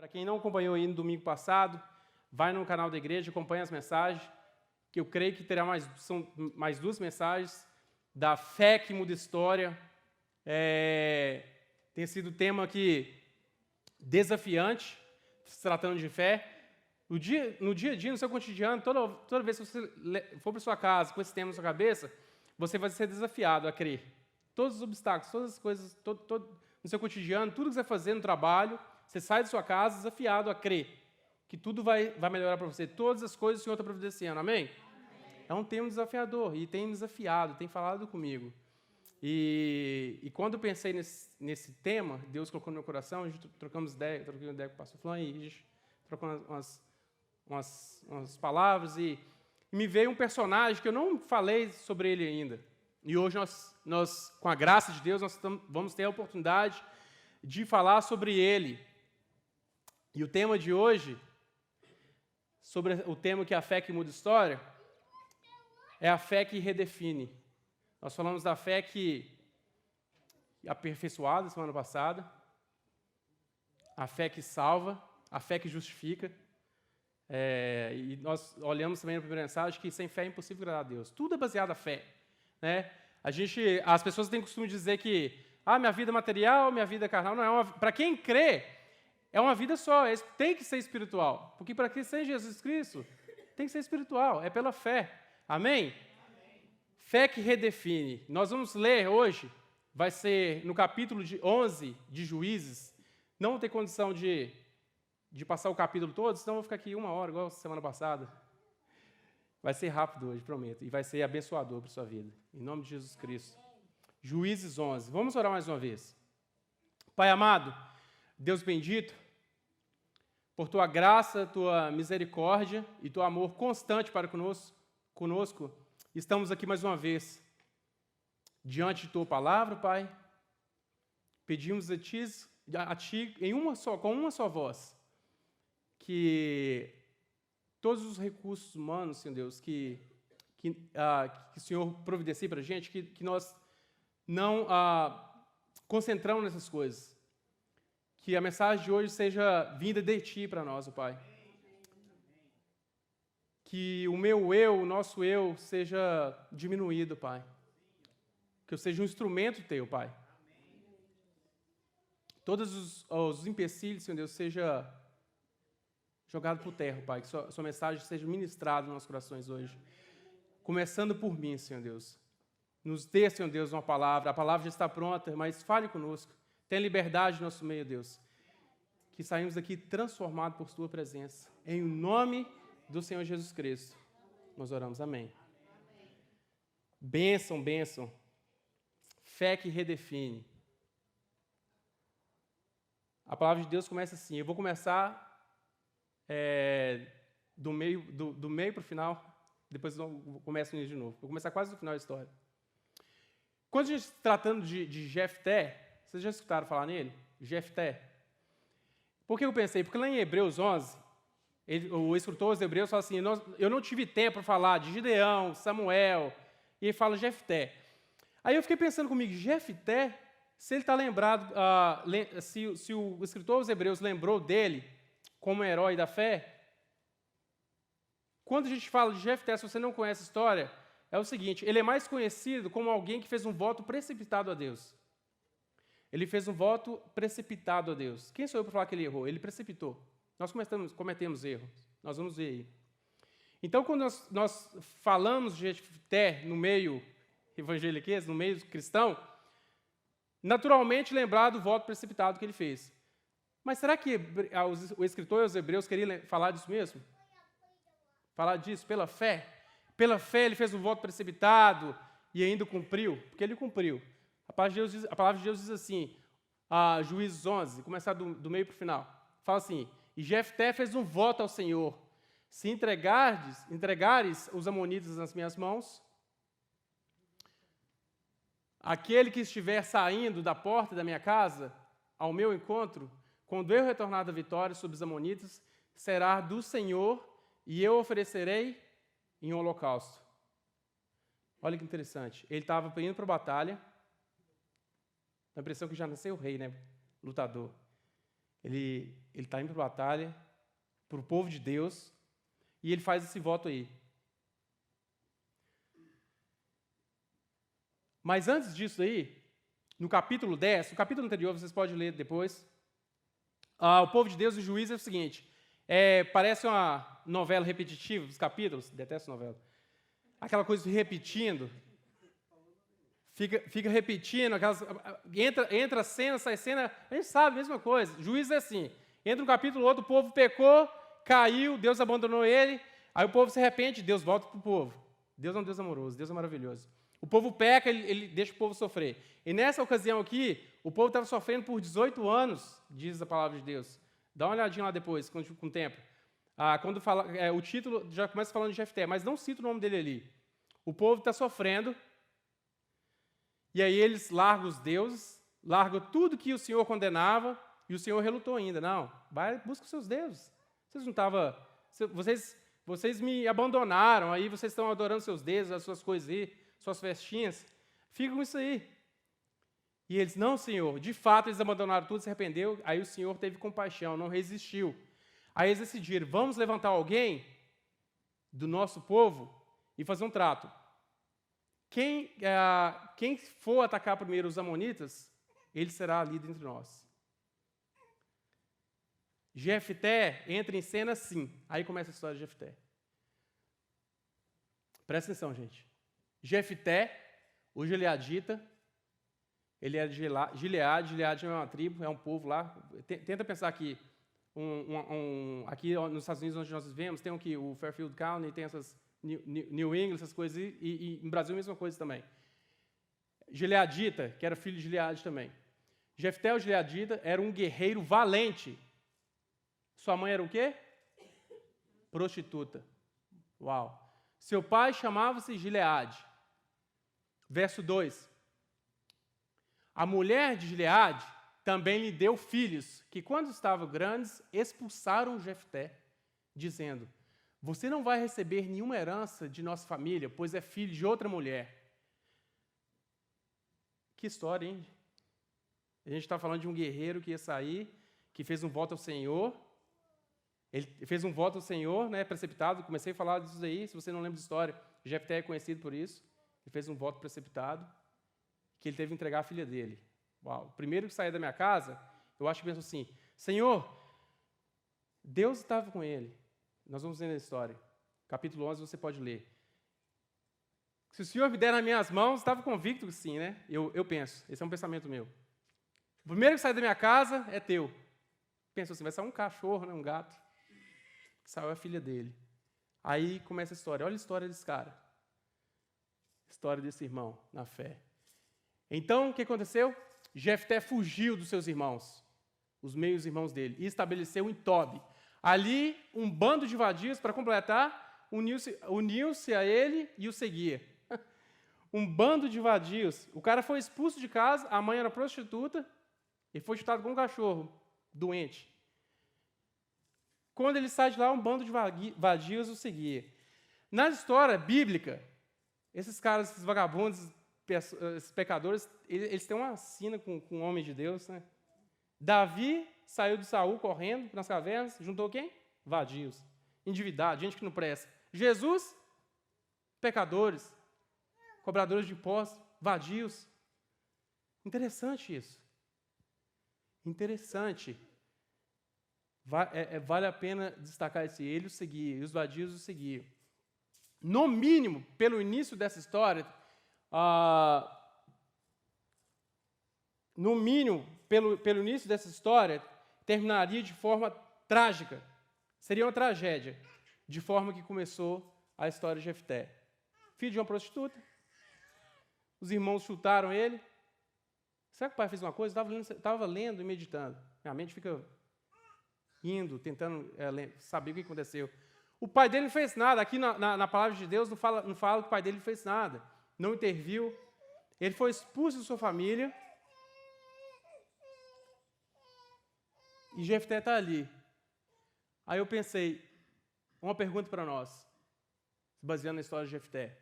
Para quem não acompanhou aí no domingo passado, vai no canal da igreja, acompanha as mensagens, que eu creio que terá são mais duas mensagens da fé que muda história. Tem sido um tema aqui desafiante, se tratando de fé. No dia a dia, no seu cotidiano, toda vez que você for para sua casa com esse tema na sua cabeça, você vai ser desafiado a crer. Todos os obstáculos, todas as coisas, no seu cotidiano, tudo que você vai fazer no trabalho, você sai de sua casa desafiado a crer que tudo vai melhorar para você. Todas as coisas o Senhor está providenciando. Amém? Amém? É um tema desafiador e tem me desafiado, tem falado comigo. E quando eu pensei nesse tema, Deus colocou no meu coração, a gente trocamos ideia, troquei uma ideia com o pastor Flan e a gente trocou umas palavras e me veio um personagem que eu não falei sobre ele ainda. E hoje nós com a graça de Deus, vamos ter a oportunidade de falar sobre ele. E o tema de hoje, sobre o tema que é a fé que muda história, é a fé que redefine. Nós falamos da fé que aperfeiçoada semana passada, a fé que salva, a fé que justifica. E nós olhamos também na primeira mensagem que sem fé é impossível agradar a Deus. Tudo é baseado na fé, né? As pessoas têm costume de dizer que minha vida material, minha vida carnal, não é para quem crê, é uma vida só, tem que ser espiritual. Porque para quem ser Jesus Cristo, tem que ser espiritual, é pela fé. Amém? Fé que redefine. Nós vamos ler hoje, vai ser no capítulo 11 de Juízes. Não vou ter condição de passar o capítulo todo, senão eu vou ficar aqui 1 hora, igual semana passada. Vai ser rápido hoje, prometo, e vai ser abençoador para a sua vida. Em nome de Jesus Cristo. Juízes 11. Vamos orar mais uma vez. Pai amado, Deus bendito, por tua graça, tua misericórdia e teu amor constante para conosco, estamos aqui mais uma vez, diante de tua palavra, Pai. Pedimos a Ti com uma só voz, que todos os recursos humanos, Senhor Deus, que o Senhor providencie para a gente, que nós não concentramos nessas coisas. Que a mensagem de hoje seja vinda de Ti para nós, ó Pai. Que o meu eu, o nosso eu, seja diminuído, Pai. Que eu seja um instrumento Teu, Pai. Todos os empecilhos, Senhor Deus, seja jogado por terra, Pai. Que sua mensagem seja ministrada nos nossos corações hoje. Começando por mim, Senhor Deus. Nos dê, Senhor Deus, uma palavra. A palavra já está pronta, mas fale conosco. Tenha liberdade no nosso meio, Deus. Que saímos daqui transformados por Tua presença. Em nome do Senhor Jesus Cristo. Nós oramos. Amém. Bênção, bênção. Fé que redefine. A palavra de Deus começa assim. Eu vou começar do meio para o final. Depois eu começo de novo. Vou começar quase no final da história. Quando a gente está tratando de Jefté, vocês já escutaram falar nele? Jefté. Por que eu pensei? Porque lá em Hebreus 11, o escritor aos Hebreus fala assim, eu não tive tempo para falar de Gideão, Samuel, e ele fala Jefté. Aí eu fiquei pensando comigo, Jefté, se ele está lembrado, se o escritor aos Hebreus lembrou dele como herói da fé, quando a gente fala de Jefté, se você não conhece a história, é o seguinte, ele é mais conhecido como alguém que fez um voto precipitado a Deus. Ele fez um voto precipitado a Deus. Quem sou eu para falar que ele errou? Ele precipitou. Nós cometemos erros. Nós vamos ver aí. Então, quando nós falamos de Jefté no meio evangeliquez, no meio cristão, naturalmente lembrar do voto precipitado que ele fez. Mas será que o escritor aos Hebreus queria falar disso mesmo? Falar disso pela fé? Pela fé ele fez um voto precipitado e ainda cumpriu? Porque ele cumpriu. A palavra de Deus diz assim, Juízes 11, começar do meio para o final. Fala assim, e Jefté fez um voto ao Senhor, se entregares os amonitas nas minhas mãos, aquele que estiver saindo da porta da minha casa, ao meu encontro, quando eu retornar da vitória sobre os amonitas, será do Senhor, e eu oferecerei em holocausto. Olha que interessante. Ele estava indo para a batalha, dá a impressão que já nasceu rei, né? Lutador. Ele está indo para a batalha, para o povo de Deus, e ele faz esse voto aí. Mas antes disso aí, no capítulo 10, o capítulo anterior, vocês podem ler depois, o povo de Deus, o juiz é o seguinte, parece uma novela repetitiva dos capítulos, detesto novela, aquela coisa de repetindo, fica repetindo, entra cena, sai cena, a gente sabe a mesma coisa, juiz é assim, entra um capítulo, outro, o povo pecou, caiu, Deus abandonou ele, aí o povo se arrepende, Deus volta para o povo. Deus é um Deus amoroso, Deus é maravilhoso. O povo peca, ele deixa o povo sofrer. E nessa ocasião aqui, o povo estava sofrendo por 18 anos, diz a palavra de Deus. Dá uma olhadinha lá depois, com o tempo. Quando fala, o título já começa falando de Jefté, mas não cita o nome dele ali. O povo está sofrendo, e aí eles largam os deuses, largam tudo que o Senhor condenava, e o Senhor relutou ainda. Não, vai, busca os seus deuses. Vocês não estavam... Vocês me abandonaram, aí vocês estão adorando seus deuses, as suas coisas aí, suas festinhas. Fica com isso aí. E eles, não, Senhor. De fato, eles abandonaram tudo, se arrependeu. Aí o Senhor teve compaixão, não resistiu. Aí eles decidiram, vamos levantar alguém do nosso povo e fazer um trato. Quem for atacar primeiro os amonitas, ele será líder entre nós. Jefté entra em cena sim. Aí começa a história de Jefté. Presta atenção, gente. Jefté, o gileadita, ele é de Gileade é uma tribo, é um povo lá. Tenta pensar aqui, aqui nos Estados Unidos, onde nós vivemos, tem aqui o Fairfield County, tem essas New England, essas coisas, e no Brasil a mesma coisa também. Gileadita, que era filho de Gileade também. Jefté, o gileadita, era um guerreiro valente. Sua mãe era o quê? Prostituta. Uau. Seu pai chamava-se Gileade. Verso 2. A mulher de Gileade também lhe deu filhos, que quando estavam grandes, expulsaram Jefté, dizendo, você não vai receber nenhuma herança de nossa família, pois é filho de outra mulher. Que história, hein? A gente está falando de um guerreiro que ia sair, que fez um voto ao Senhor. Ele fez um voto ao Senhor, né, precipitado. Comecei a falar disso aí, se você não lembra da história. Jefté é conhecido por isso. Ele fez um voto precipitado, que ele teve que entregar a filha dele. Uau. O primeiro que saiu da minha casa, eu acho que penso assim, Senhor, Deus estava com ele. Nós vamos ler a história. Capítulo 11, você pode ler. Se o Senhor me der nas minhas mãos, estava convicto que sim, né? Eu penso, esse é um pensamento meu. O primeiro que sai da minha casa é teu. Penso assim, vai sair um cachorro, né, um gato. Saiu a filha dele. Aí começa a história. Olha a história desse cara. História desse irmão na fé. Então, o que aconteceu? Jefté fugiu dos seus irmãos, os meios irmãos dele, e estabeleceu em Tobi. Ali, um bando de vadios, para completar, uniu-se a ele e o seguia. Um bando de vadios. O cara foi expulso de casa, a mãe era prostituta, e foi chutado com um cachorro doente. Quando ele sai de lá, um bando de vadios o seguia. Na história bíblica, esses caras, esses vagabundos, esses pecadores, eles têm uma sina com o homem de Deus, né? Davi saiu de Saul correndo nas cavernas, juntou quem? Vadios, endividados, gente que não presta. Jesus, pecadores, cobradores de impostos, vadios. Interessante isso. Interessante. Vale a pena destacar esse. Ele o seguia, e os vadios o seguiam. No mínimo, pelo início dessa história, pelo início dessa história, terminaria de forma trágica. Seria uma tragédia, de forma que começou a história de Jefté. Filho de uma prostituta, os irmãos chutaram ele. Será que o pai fez uma coisa? Estava lendo e meditando. Minha mente fica indo, tentando saber o que aconteceu. O pai dele não fez nada. Aqui na palavra de Deus não fala que o pai dele não fez nada. Não interviu. Ele foi expulso de sua família. E Jefté está ali. Aí eu pensei, uma pergunta para nós, baseando na história de Jefté.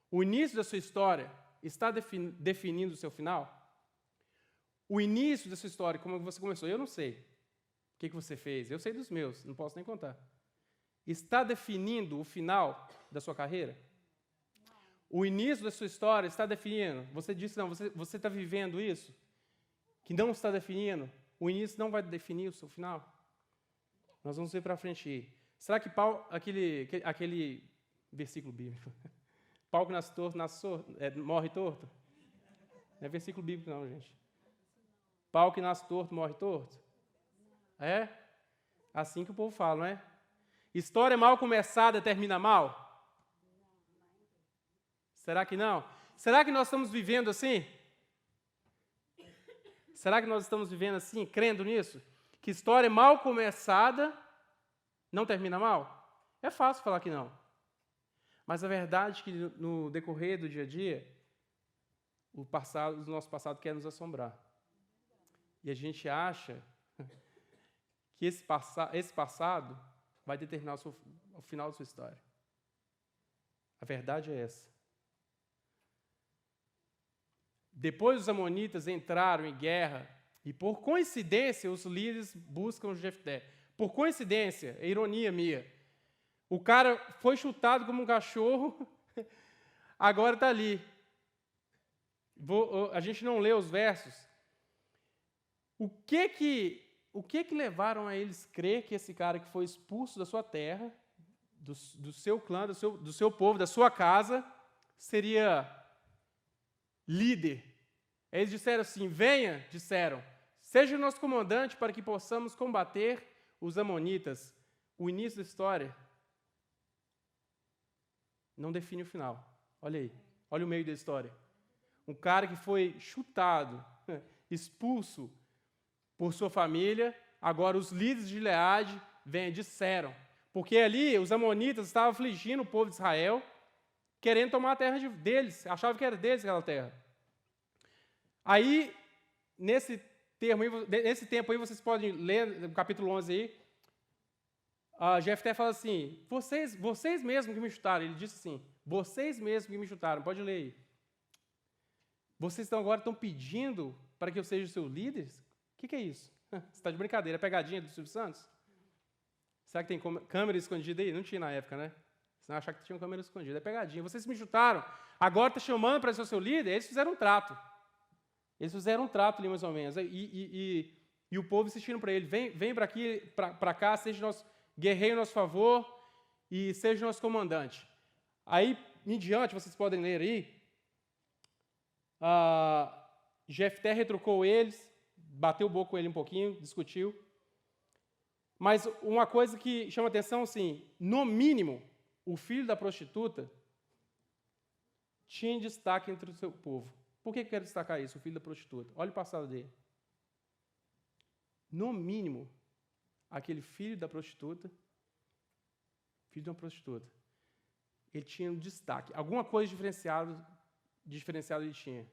O início da sua história está definindo o seu final? O início da sua história, como você começou, eu não sei. que você fez? Eu sei dos meus, não posso nem contar. Está definindo o final da sua carreira? O início da sua história está definindo? Você disse, não, você está vivendo isso? Que não está definindo? O início não vai definir o seu final? Nós vamos ver para frente aí. Será que Paulo, aquele versículo bíblico, pau que nasce torto, morre torto? Não é versículo bíblico não, gente. Pau que nasce torto, morre torto? É? Assim que o povo fala, não é? História mal começada termina mal? Será que não? Será que nós estamos vivendo assim? Será que nós estamos vivendo assim, crendo nisso? Que história mal começada não termina mal? É fácil falar que não. Mas a verdade é que no decorrer do dia a dia, o nosso passado quer nos assombrar. E a gente acha que esse passado vai determinar o final da sua história. A verdade é essa. Depois os amonitas entraram em guerra e, por coincidência, os líderes buscam Jefté. Por coincidência, é ironia minha. O cara foi chutado como um cachorro, agora está ali. A gente não lê os versos. O que levaram a eles crer que esse cara que foi expulso da sua terra, do seu clã, do seu povo, da sua casa, seria líder? Eles disseram assim, disseram, seja o nosso comandante para que possamos combater os amonitas. O início da história não define o final. Olha aí, olha o meio da história. Um cara que foi chutado, expulso por sua família, agora os líderes de Gileade disseram, porque ali os amonitas estavam afligindo o povo de Israel, querendo tomar a terra deles, achavam que era deles aquela terra. Aí, nesse tempo aí, vocês podem ler no capítulo 11 aí, Jefté fala assim, vocês mesmos que me chutaram, ele disse assim, vocês mesmos que me chutaram, pode ler aí. Vocês agora estão pedindo para que eu seja o seu líder? O que é isso? Você está de brincadeira, é pegadinha do Silvio Santos? Será que tem câmera escondida aí? Não tinha na época, né? Você não achava que tinha câmera escondida, é pegadinha. Vocês me chutaram, agora está chamando para ser o seu líder? Eles fizeram um trato. Eles fizeram um trato ali, mais ou menos. E o povo insistindo para ele, vem para aqui, para cá, seja nosso guerreiro em nosso favor e seja nosso comandante. Aí, em diante, vocês podem ler aí, Jefté retrucou eles, bateu o boco com ele um pouquinho, discutiu. Mas uma coisa que chama atenção, assim, no mínimo, o filho da prostituta tinha destaque entre o seu povo. Por que eu quero destacar isso, o filho da prostituta? Olha o passado dele. No mínimo, aquele filho da prostituta, filho de uma prostituta, ele tinha um destaque, alguma coisa diferenciada ele tinha,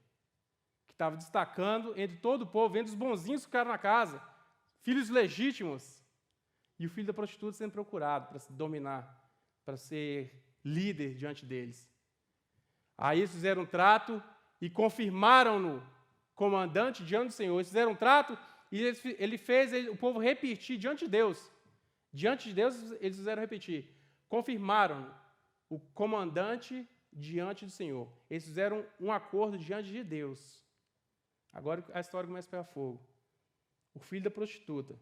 que estava destacando entre todo o povo, entre os bonzinhos que ficaram na casa, filhos legítimos, e o filho da prostituta sendo procurado para se dominar, para ser líder diante deles. Aí eles fizeram um trato e confirmaram-no comandante diante do Senhor. Eles fizeram um trato e ele fez o povo repetir diante de Deus. Diante de Deus, eles fizeram repetir. Confirmaram o comandante diante do Senhor. Eles fizeram um acordo diante de Deus. Agora a história começa a pegar fogo. O filho da prostituta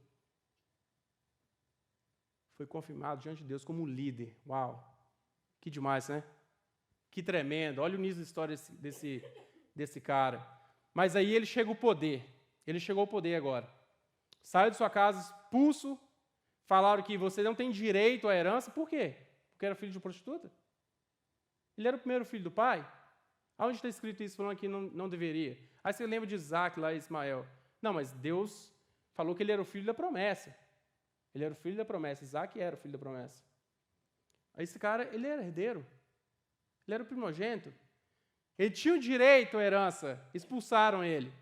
foi confirmado diante de Deus como líder. Uau! Que demais, né? Que tremendo. Olha o início da história desse cara. Mas aí ele chega ao poder. Ele chegou ao poder agora. Saiu de sua casa expulso. Falaram que você não tem direito à herança. Por quê? Porque era filho de prostituta? Ele era o primeiro filho do pai? Aonde está escrito isso falando que não deveria? Aí você lembra de Isaac lá e Ismael. Não, mas Deus falou que ele era o filho da promessa. Ele era o filho da promessa. Isaac era o filho da promessa. Aí esse cara, ele era herdeiro. Ele era o primogênito. Ele tinha o direito à herança. Expulsaram ele.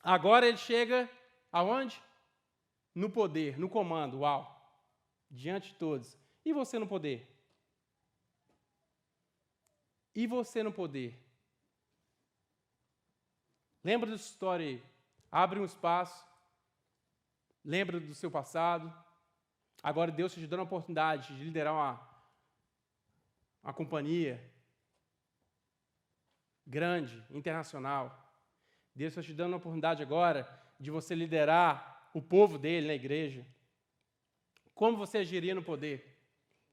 Agora ele chega aonde? No poder, no comando. Uau! Diante de todos. E você no poder? E você no poder? Lembra dessa história aí? Abre um espaço. lembra do seu passado. Agora Deus está te dando a oportunidade de liderar uma companhia grande, internacional. Deus está te dando a oportunidade agora de você liderar o povo dele na igreja. Como você agiria no poder?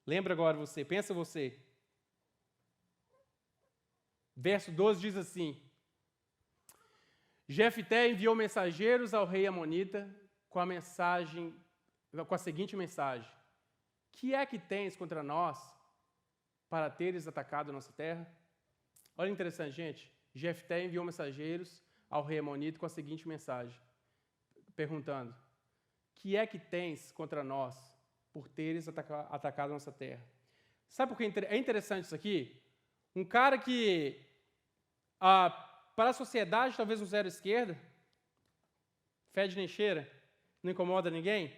Lembra agora você, pensa você. Verso 12 diz assim: Jefté enviou mensageiros ao rei amonita com a seguinte mensagem: que é que tens contra nós para teres atacado a nossa terra? Olha que interessante, gente. Jefté enviou mensageiros ao rei amonita com a seguinte mensagem, perguntando: que é que tens contra nós por teres atacado a nossa terra? Sabe por que é interessante isso aqui? Um cara que, para a sociedade, talvez um zero esquerda, fede nem cheira, não incomoda ninguém.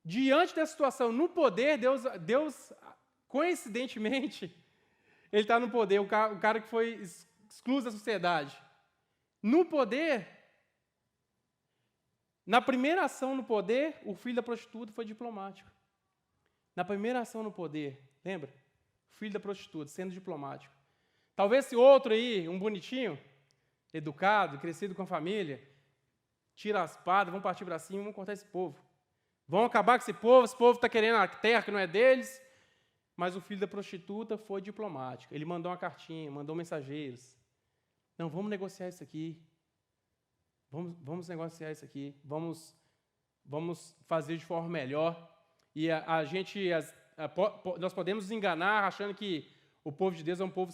Diante da situação, no poder, Deus coincidentemente, ele está no poder, o cara que foi excluído da sociedade. No poder, na primeira ação no poder, o filho da prostituta foi diplomático. Na primeira ação no poder, lembra? O filho da prostituta, sendo diplomático. Talvez esse outro aí, um bonitinho, educado, crescido com a família, tira a espada, vão partir para cima, vão cortar esse povo. Vão acabar com esse povo está querendo a terra que não é deles. Mas o filho da prostituta foi diplomático. Ele mandou uma cartinha, mandou mensageiros. Não, vamos negociar isso aqui. Vamos negociar isso aqui. Vamos fazer de forma melhor. E nós podemos nos enganar achando que o povo de Deus é um povo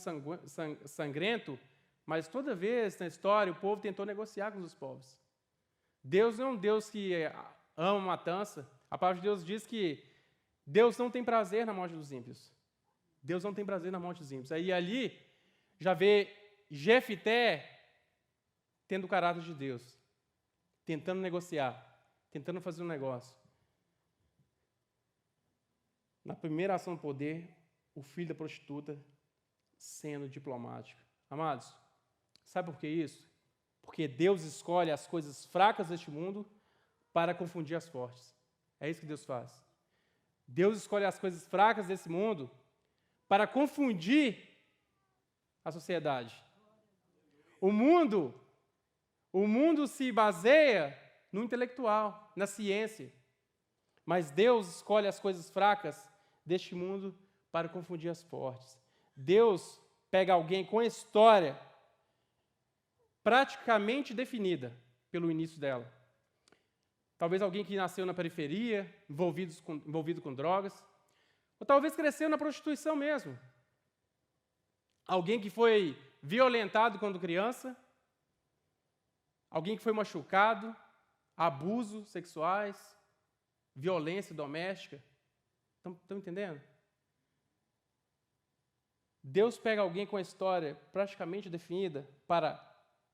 sangrento, mas toda vez na história o povo tentou negociar com os povos. Deus não é um Deus que ama matança. A palavra de Deus diz que Deus não tem prazer na morte dos ímpios. Deus não tem prazer na morte dos ímpios. Aí ali já vê Jefté tendo o caráter de Deus, tentando negociar, tentando fazer um negócio. Na primeira ação do poder, o filho da prostituta sendo diplomático. Amados, sabe por que isso? Porque Deus escolhe as coisas fracas deste mundo para confundir as fortes. É isso que Deus faz. Deus escolhe as coisas fracas desse mundo para confundir a sociedade. O mundo se baseia no intelectual, na ciência. Mas Deus escolhe as coisas fracas deste mundo para confundir as fortes. Deus pega alguém com a história praticamente definida pelo início dela. Talvez alguém que nasceu na periferia, envolvido com drogas, ou talvez cresceu na prostituição mesmo. Alguém que foi violentado quando criança, alguém que foi machucado, abusos sexuais, violência doméstica. Estão entendendo? Deus pega alguém com a história praticamente definida para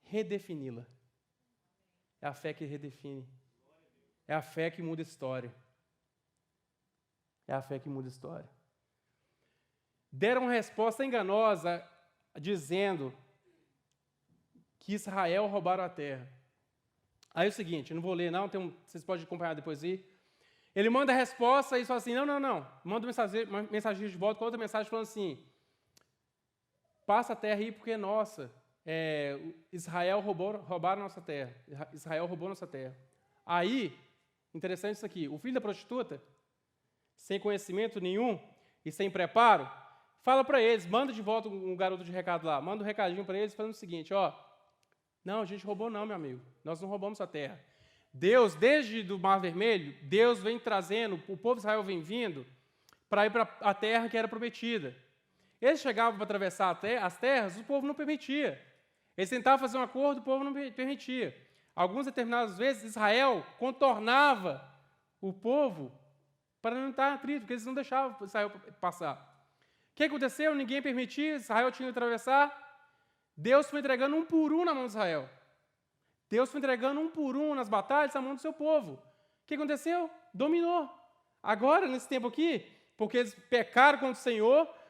redefini-la. É a fé que redefine. É a fé que muda a história. É a fé que muda a história. Deram uma resposta enganosa, dizendo que Israel roubaram a terra. Aí é o seguinte, eu não vou ler não, vocês podem acompanhar depois aí. Ele manda a resposta e fala assim, não. Manda uma mensagem de volta com outra mensagem falando assim, passa a terra aí porque é nossa. Israel roubaram nossa terra. Israel roubou nossa terra. Aí, interessante isso aqui, o filho da prostituta, sem conhecimento nenhum e sem preparo, fala para eles, manda de volta um garoto de recado lá, manda um recadinho para eles falando o seguinte, não, a gente roubou não, meu amigo, nós não roubamos a terra. Deus, desde do Mar Vermelho, Deus vem trazendo, o povo de Israel vem vindo para ir para a terra que era prometida. Eles chegavam para atravessar as terras, o povo não permitia. Eles tentavam fazer um acordo, o povo não permitia. Algumas determinadas vezes, Israel contornava o povo para não estar atrito, porque eles não deixavam Israel passar. O que aconteceu? Ninguém permitia, Israel tinha que atravessar. Deus foi entregando um por um na mão de Israel. Deus foi entregando um por um nas batalhas na mão do seu povo. O que aconteceu? Dominou. Agora, nesse tempo aqui, porque eles pecaram contra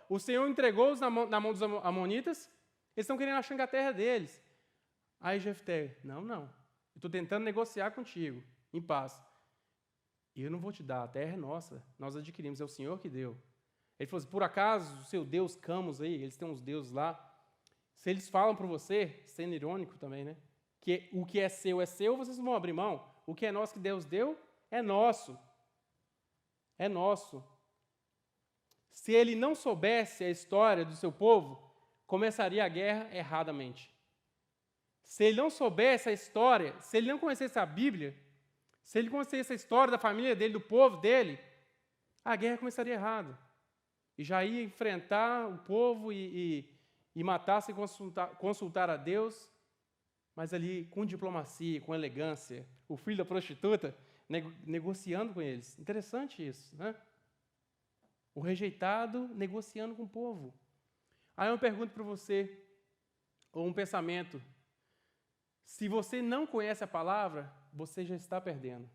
o Senhor entregou-os na mão dos amonitas, eles estão querendo achar a terra deles. Aí Jefté, não. Eu estou tentando negociar contigo, em paz. E eu não vou te dar, a terra é nossa, nós adquirimos, é o Senhor que deu. Ele falou assim, por acaso o seu Deus Camus aí, eles têm uns deuses lá, se eles falam para você, sendo irônico também, né? Que o que é seu, vocês não vão abrir mão. O que é nosso que Deus deu, é nosso. É nosso. Se ele não soubesse a história do seu povo, começaria a guerra erradamente. Se ele não soubesse a história, se ele não conhecesse a Bíblia, se ele conhecesse a história da família dele, do povo dele, a guerra começaria errado. E já ia enfrentar o povo e matar sem consultar a Deus, mas ali com diplomacia, com elegância, o filho da prostituta negociando com eles. Interessante isso, né? O rejeitado negociando com o povo. Aí eu pergunto para você, ou um pensamento, se você não conhece a palavra, você já está perdendo.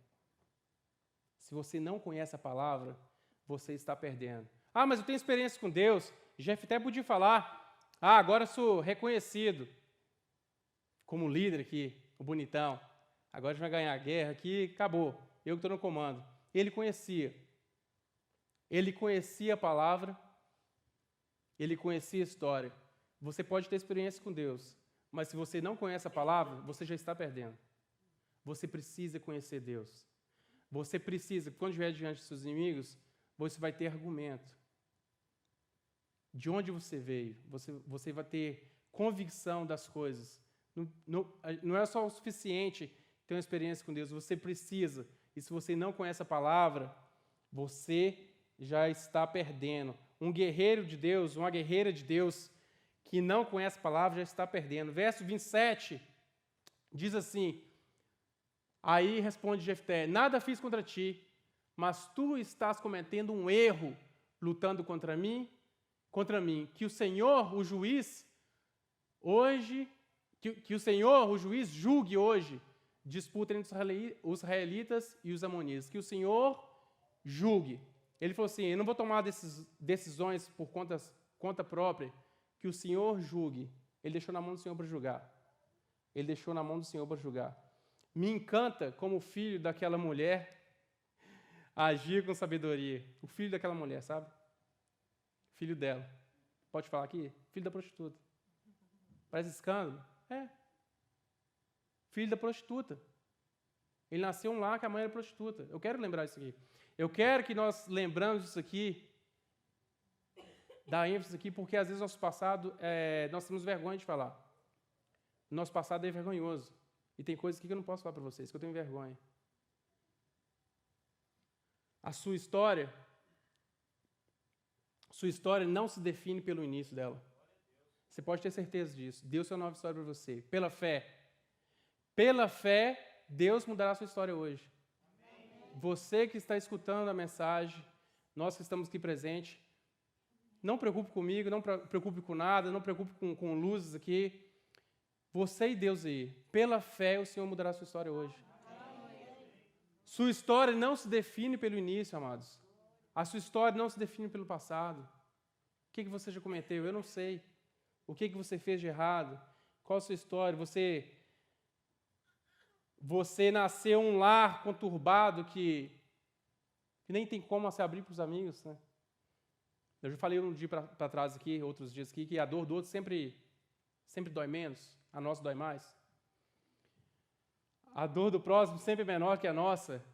Se você não conhece a palavra, você está perdendo. Ah, mas eu tenho experiência com Deus. Jefté podia falar, agora sou reconhecido como líder aqui, o bonitão. Agora a gente vai ganhar a guerra aqui, acabou. Eu que estou no comando. Ele conhecia a palavra, ele conhecia a história. Você pode ter experiência com Deus, mas se você não conhece a palavra, você já está perdendo. Você precisa conhecer Deus. Você precisa, quando estiver diante dos seus inimigos, você vai ter argumento. De onde você veio, você vai ter convicção das coisas. Não é só o suficiente ter uma experiência com Deus, você precisa. E se você não conhece a palavra, você já está perdendo. Um guerreiro de Deus, uma guerreira de Deus, que não conhece a palavra, já está perdendo. Verso 27 diz assim, aí responde Jefté, nada fiz contra ti, mas tu estás cometendo um erro, lutando contra mim, que o Senhor, o juiz, hoje, que o Senhor, o juiz, julgue hoje, disputa entre os israelitas e os amonitas, que o Senhor julgue. Ele falou assim, eu não vou tomar decisões por conta própria, que o Senhor julgue. Ele deixou na mão do Senhor para julgar. Ele deixou na mão do Senhor para julgar. Me encanta como o filho daquela mulher agir com sabedoria. O filho daquela mulher, sabe? Filho dela. Pode falar aqui? Filho da prostituta. Parece escândalo? É. Filho da prostituta. Ele nasceu lá que a mãe era prostituta. Eu quero lembrar isso aqui. Eu quero que nós lembramos isso aqui, dar ênfase aqui, porque às vezes nosso passado, nós temos vergonha de falar. Nosso passado é vergonhoso. E tem coisas aqui que eu não posso falar para vocês, que eu tenho vergonha. A sua história não se define pelo início dela. Você pode ter certeza disso. Deus tem uma nova história para você. Pela fé, Deus mudará a sua história hoje. Você que está escutando a mensagem, nós que estamos aqui presentes, não preocupe comigo, não preocupe com nada, não preocupe com luzes aqui. Você e Deus aí. Pela fé, o Senhor mudará a sua história hoje. Sua história não se define pelo início, amados. A sua história não se define pelo passado. O que você já cometeu? Eu não sei. O que você fez de errado? Qual a sua história? Você nasceu em um lar conturbado que nem tem como se abrir para os amigos, né? Eu já falei um dia para trás aqui, outros dias aqui, que a dor do outro sempre dói menos, a nossa dói mais. A dor do próximo sempre é menor que a nossa.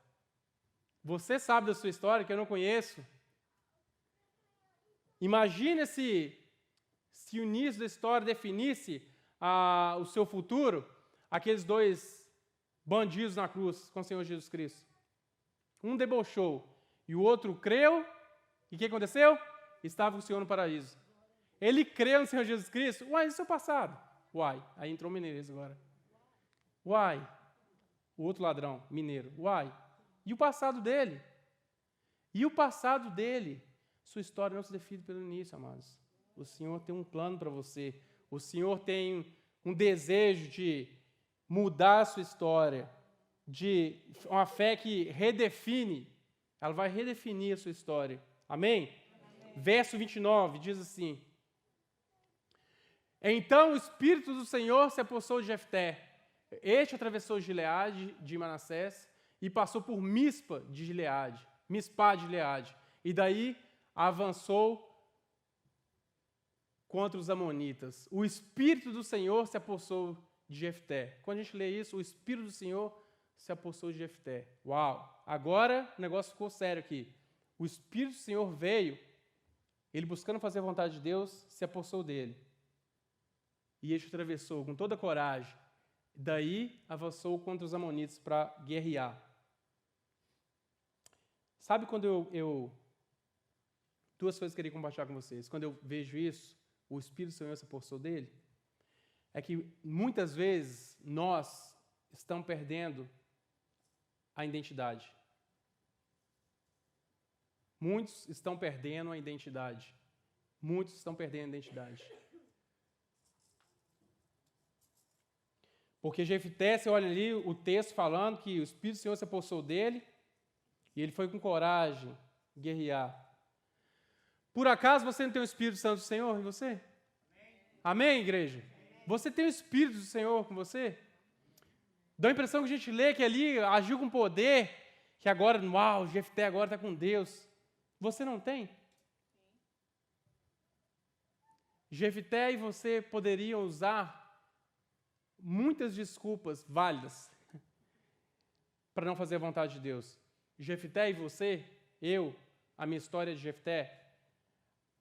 Você sabe da sua história que eu não conheço. Imagina se o início da história definisse o seu futuro, aqueles dois bandidos na cruz com o Senhor Jesus Cristo. Um debochou e o outro creu. E o que aconteceu? Estava com o Senhor no paraíso. Ele creu no Senhor Jesus Cristo. Uai, isso é o passado. Uai, aí entrou o mineiro agora. Uai, o outro ladrão, mineiro. Uai, e o passado dele? Sua história não se define pelo início, amados. O Senhor tem um plano para você. O Senhor tem um desejo de mudar a sua história, de uma fé que redefine, ela vai redefinir a sua história. Amém? Verso 29 diz assim, então o Espírito do Senhor se apossou de Jefté. Este atravessou Gileade de Manassés e passou por Mispá de Gileade, e daí avançou contra os amonitas. O Espírito do Senhor se apossou de Jefté. Quando a gente lê isso, o Espírito do Senhor se apossou de Jefté. Uau! Agora o negócio ficou sério aqui. O Espírito do Senhor veio, ele buscando fazer a vontade de Deus, se apossou dele. E ele atravessou com toda a coragem. Daí avançou contra os amonitas para guerrear. Sabe quando duas coisas que eu queria compartilhar com vocês. Quando eu vejo isso, o Espírito do Senhor se apossou dele, é que muitas vezes nós estamos perdendo a identidade. Muitos estão perdendo a identidade. Muitos estão perdendo a identidade. Porque Jefté, você olha ali o texto falando que o Espírito do Senhor se apossou dele e ele foi com coragem guerrear. Por acaso você não tem o Espírito Santo do Senhor em você? Amém, igreja? Você tem o Espírito do Senhor com você? Dá a impressão que a gente lê que ali agiu com poder, que agora, uau, Jefté agora está com Deus. Você não tem? Jefté e você poderiam usar muitas desculpas válidas para não fazer a vontade de Deus. Jefté e você, a minha história de Jefté,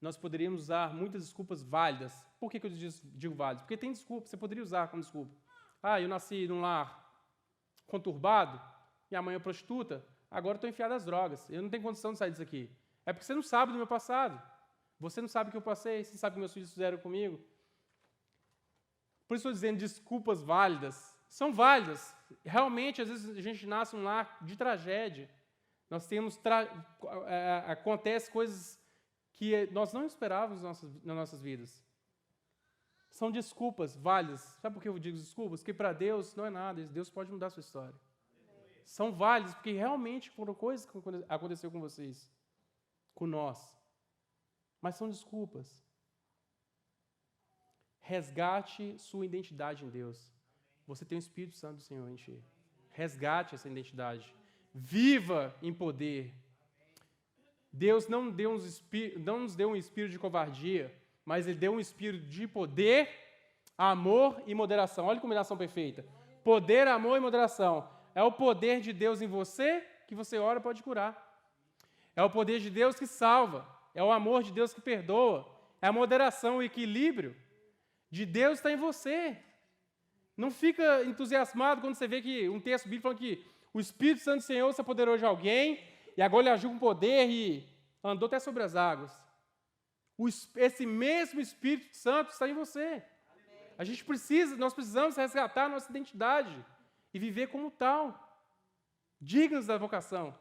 nós poderíamos usar muitas desculpas válidas. Por que eu digo válidas? Porque tem desculpa, você poderia usar como desculpa. Eu nasci num lar conturbado, minha mãe é prostituta, agora estou enfiado às drogas. Eu não tenho condição de sair disso aqui. É porque você não sabe do meu passado. Você não sabe o que eu passei, você sabe o que meus filhos fizeram comigo. Por isso estou dizendo desculpas válidas. São válidas. Realmente, às vezes, a gente nasce num lar de tragédia. Nós temos... acontece coisas que nós não esperávamos nas nossas vidas. São desculpas válidas. Sabe por que eu digo desculpas? Porque para Deus não é nada. Deus pode mudar a sua história. São válidas porque realmente foram coisas que aconteceu com vocês. Com nós. Mas são desculpas. Resgate sua identidade em Deus. Você tem o Espírito Santo do Senhor em ti. Resgate essa identidade. Viva em poder. Deus não nos deu um espírito de covardia, mas Ele deu um espírito de poder, amor e moderação. Olha a combinação perfeita. Poder, amor e moderação. É o poder de Deus em você que você ora pode curar. É o poder de Deus que salva. É o amor de Deus que perdoa. É a moderação, o equilíbrio de Deus está em você. Não fica entusiasmado quando você vê que um texto bíblico falando que o Espírito Santo do Senhor se apoderou de alguém e agora ele agiu com poder e andou até sobre as águas. Esse mesmo Espírito Santo está em você. Nós precisamos resgatar a nossa identidade e viver como tal, dignos da vocação.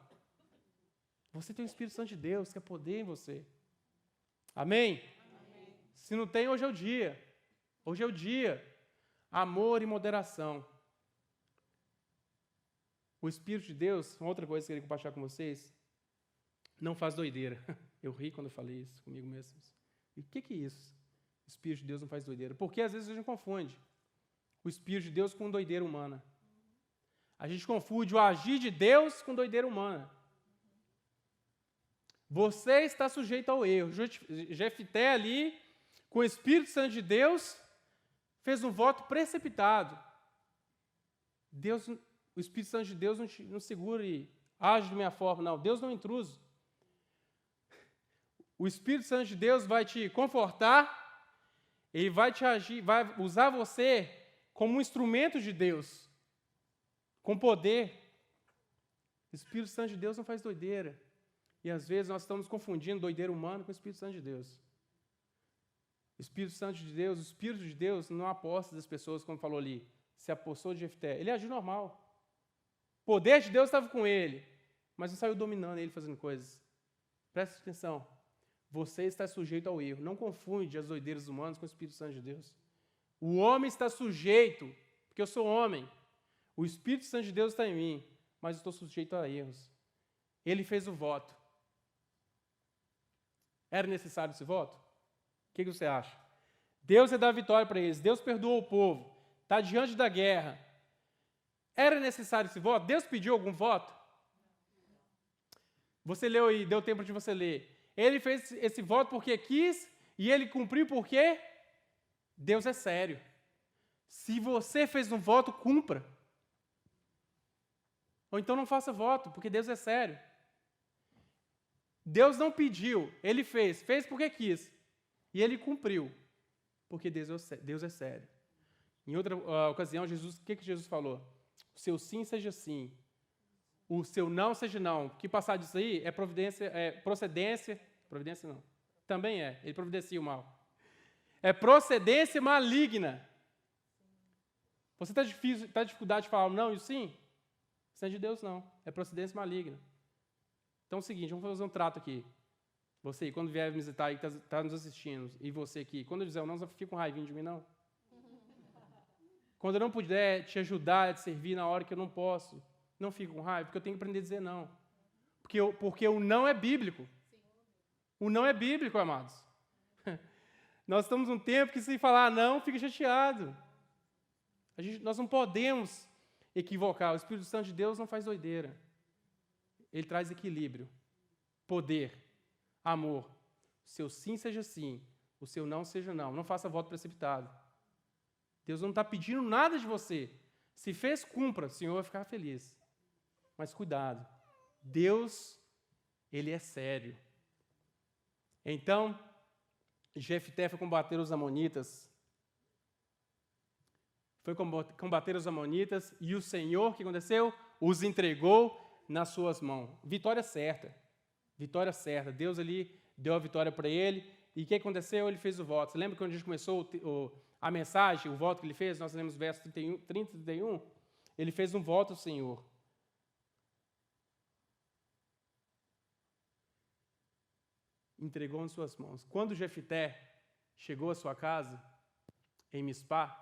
Você tem o Espírito Santo de Deus, que é poder em você. Amém? Amém. Se não tem, hoje é o dia. Hoje é o dia. Amor e moderação. O Espírito de Deus, uma outra coisa que eu queria compartilhar com vocês, não faz doideira. Eu ri quando eu falei isso comigo mesmo. E o que é isso? O Espírito de Deus não faz doideira. Porque às vezes a gente confunde o Espírito de Deus com doideira humana. A gente confunde o agir de Deus com doideira humana. Você está sujeito ao erro. Jefté ali, com o Espírito Santo de Deus, fez um voto precipitado. O Espírito Santo de Deus não segura e age de minha forma, não. Deus não é intruso. O Espírito Santo de Deus vai te confortar, ele vai vai usar você como um instrumento de Deus, com poder. O Espírito Santo de Deus não faz doideira. E às vezes nós estamos confundindo doideira humana com o Espírito Santo de Deus. O Espírito Santo de Deus, o Espírito de Deus não aposta das pessoas, como falou ali, se apossou de Jefté. Ele agiu normal. O poder de Deus estava com ele, mas não saiu dominando ele, fazendo coisas. Preste atenção. Você está sujeito ao erro. Não confunde as doideiras humanas com o Espírito Santo de Deus. O homem está sujeito, porque eu sou homem. O Espírito Santo de Deus está em mim, mas eu estou sujeito a erros. Ele fez o voto. Era necessário esse voto? O que você acha? Deus ia dar a vitória para eles. Deus perdoou o povo. Está diante da guerra. Era necessário esse voto? Deus pediu algum voto? Você leu e deu tempo de você ler. Ele fez esse voto porque quis e ele cumpriu porque Deus é sério. Se você fez um voto, cumpra. Ou então não faça voto, porque Deus é sério. Deus não pediu, ele fez porque quis. E ele cumpriu, porque Deus é sério. Em outra ocasião, o que Jesus falou? O seu sim seja sim, o seu não seja não. O que passar disso aí é procedência não, também ele providencia o mal. É procedência maligna. Você está dificuldade de falar não e o sim? Isso não é de Deus, não. É procedência maligna. Então é o seguinte, vamos fazer um trato aqui. Você, quando vier me visitar e está nos assistindo, e você aqui, quando eu dizer não, você fica com raivinha de mim, não? Quando eu não puder te ajudar, te servir na hora que eu não posso, não fique com raiva, porque eu tenho que aprender a dizer não. Porque o não é bíblico. O não é bíblico, amados. Nós estamos num tempo que se falar não, fica chateado. Nós não podemos equivocar. O Espírito Santo de Deus não faz doideira. Ele traz equilíbrio, poder, amor. O seu sim seja sim, o seu não seja não. Não faça voto precipitado. Deus não está pedindo nada de você. Se fez, cumpra. O Senhor vai ficar feliz. Mas cuidado. Deus, Ele é sério. Então, Jefté foi combater os amonitas. Foi combater os amonitas e o Senhor, o que aconteceu? Os entregou nas suas mãos. Vitória certa. Vitória certa. Deus ali deu a vitória para ele. E o que aconteceu? Ele fez o voto. Você lembra quando a gente começou a mensagem, o voto que ele fez? Nós lemos verso 30 e 31. Ele fez um voto ao Senhor. Entregou nas suas mãos. Quando Jefté chegou à sua casa, em Mispá,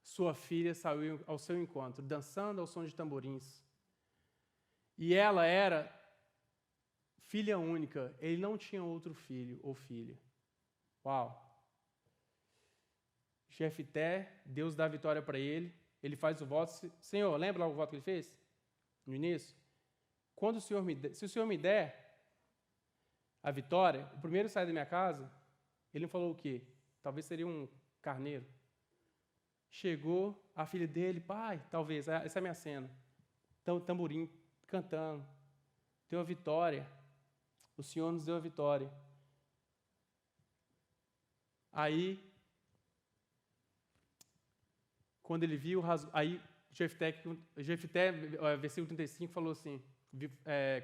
sua filha saiu ao seu encontro, dançando ao som de tamborins. E ela era filha única. Ele não tinha outro filho ou filha. Uau! Jefté, Deus dá a vitória para ele. Ele faz o voto. Senhor, lembra lá o voto que ele fez? No início? Se o Senhor me der a vitória, o primeiro sai da minha casa, ele não falou o quê? Talvez seria um carneiro. Chegou a filha dele, pai, talvez, essa é a minha cena. Tamborim, cantando. Deu a vitória. O Senhor nos deu a vitória. Aí, quando ele viu, aí Jefté, versículo 35, falou assim,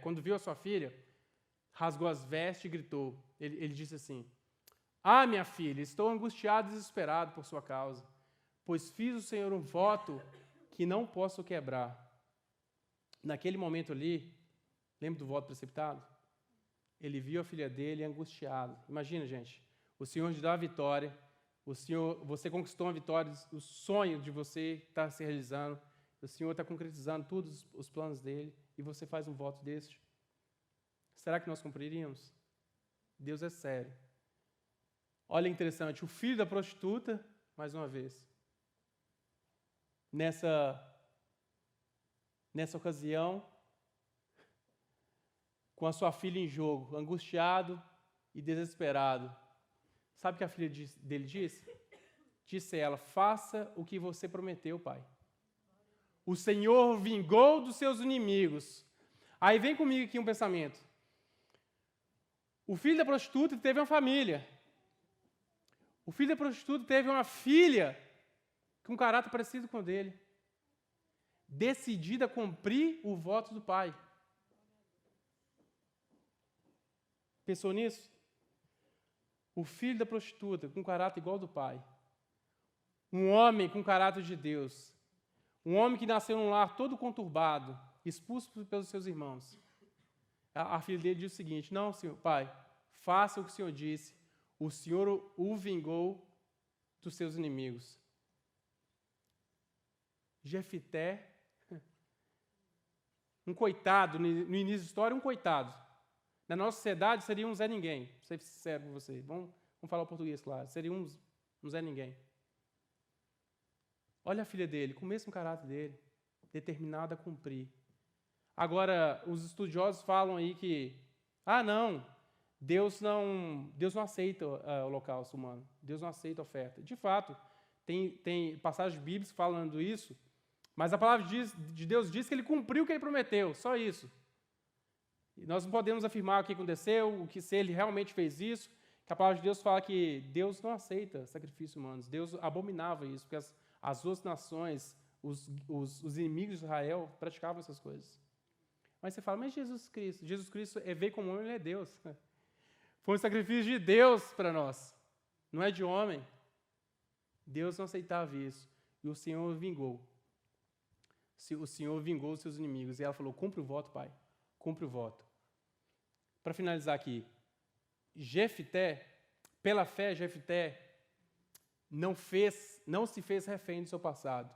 quando viu a sua filha, rasgou as vestes e gritou. Ele disse assim, minha filha, estou angustiado e desesperado por sua causa, pois fiz ao Senhor um voto que não posso quebrar. Naquele momento ali, lembra do voto precipitado? Ele viu a filha dele angustiado. Imagina, gente, o Senhor te dá a vitória, você conquistou uma vitória, o sonho de você está se realizando, o Senhor está concretizando todos os planos dele, e você faz um voto desse. Será que nós cumpriríamos? Deus é sério. Olha, interessante, o filho da prostituta, mais uma vez, nessa ocasião, com a sua filha em jogo, angustiado e desesperado. Sabe o que a filha dele disse? Disse ela, faça o que você prometeu, pai. O Senhor vingou dos seus inimigos. Aí vem comigo aqui um pensamento. O filho da prostituta teve uma família. O filho da prostituta teve uma filha com um caráter parecido com o dele. Decidida a cumprir o voto do pai. Pensou nisso? O filho da prostituta com um caráter igual ao do pai. Um homem com caráter de Deus. Um homem que nasceu num lar todo conturbado, expulso pelos seus irmãos. A filha dele diz o seguinte, não, senhor, pai, faça o que o Senhor disse. O Senhor o vingou dos seus inimigos. Jefté, um coitado, no início da história, um coitado. Na nossa sociedade, seria um Zé Ninguém. Vou ser sincero com você. Vamos falar o português, claro. Seria um Zé Ninguém. Olha a filha dele, com o mesmo caráter dele. determinado a cumprir. Agora, os estudiosos falam aí que, não, Deus não aceita o holocausto humano, Deus não aceita a oferta. De fato, tem passagens bíblicas falando isso, mas a palavra de Deus diz que ele cumpriu o que ele prometeu, só isso. E nós não podemos afirmar o que aconteceu, se ele realmente fez isso, que a palavra de Deus fala que Deus não aceita sacrifícios humanos, Deus abominava isso, porque as outras nações, os inimigos de Israel praticavam essas coisas. Mas você fala, mas Jesus Cristo veio como homem, ele é Deus. Foi um sacrifício de Deus para nós, não é de homem. Deus não aceitava isso, e o Senhor vingou. O Senhor vingou os seus inimigos, e ela falou, cumpre o voto, Pai, cumpre o voto. Para finalizar aqui, Jefté, pela fé, Jefté não se fez refém do seu passado.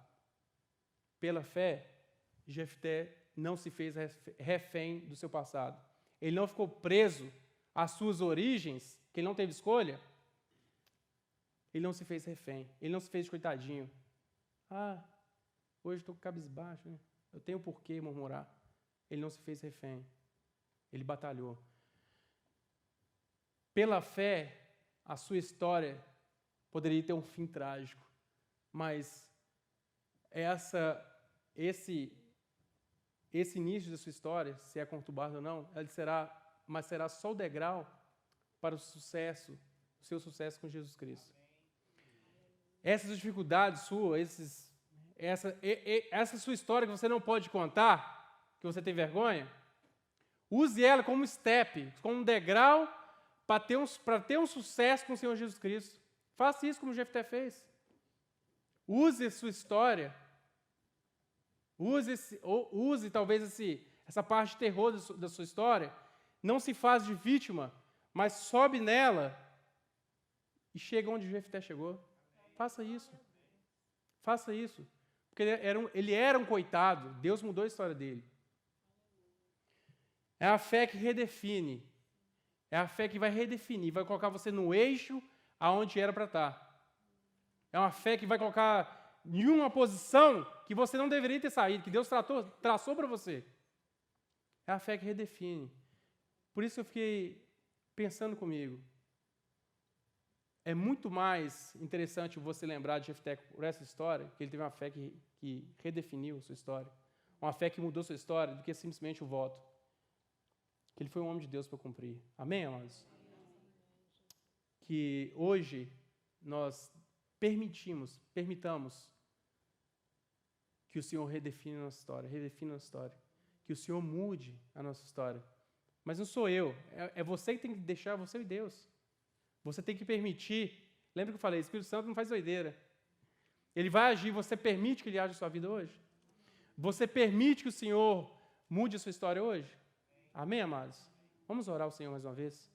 Pela fé, Jefté não se fez refém do seu passado. Ele não ficou preso às suas origens, que ele não teve escolha. Ele não se fez refém, ele não se fez coitadinho. Hoje estou cabisbaixo, né? Eu tenho por que murmurar. Ele não se fez refém, ele batalhou. Pela fé, a sua história poderia ter um fim trágico, mas esse início da sua história, se é conturbado ou não, será só o degrau para o seu sucesso com Jesus Cristo. Essas dificuldades suas, essa sua história que você não pode contar, que você tem vergonha, use ela como step, como um degrau para ter um sucesso com o Senhor Jesus Cristo. Faça isso como Jefté fez. Use a sua história. Use talvez essa parte de terror da sua história. Não se faz de vítima, mas sobe nela e chega onde Jefté chegou. Faça isso. Faça isso. Porque ele era um coitado. Deus mudou a história dele. É a fé que redefine. É a fé que vai redefinir, vai colocar você no eixo aonde era para estar. É uma fé que vai colocar em uma posição que você não deveria ter saído, que Deus traçou para você. É a fé que redefine. Por isso eu fiquei pensando comigo. É muito mais interessante você lembrar de Jefté por essa história, que ele teve uma fé que redefiniu sua história, uma fé que mudou sua história, do que simplesmente o voto. Que ele foi um homem de Deus para cumprir. Amém, amados? Que hoje nós permitamos que o Senhor redefina a nossa história, que o Senhor mude a nossa história. Mas não sou eu, é você que tem que deixar, você e Deus. Você tem que permitir. Lembra que eu falei, o Espírito Santo não faz doideira. Ele vai agir, você permite que ele age na sua vida hoje? Você permite que o Senhor mude a sua história hoje? Amém, amados? Vamos orar ao Senhor mais uma vez?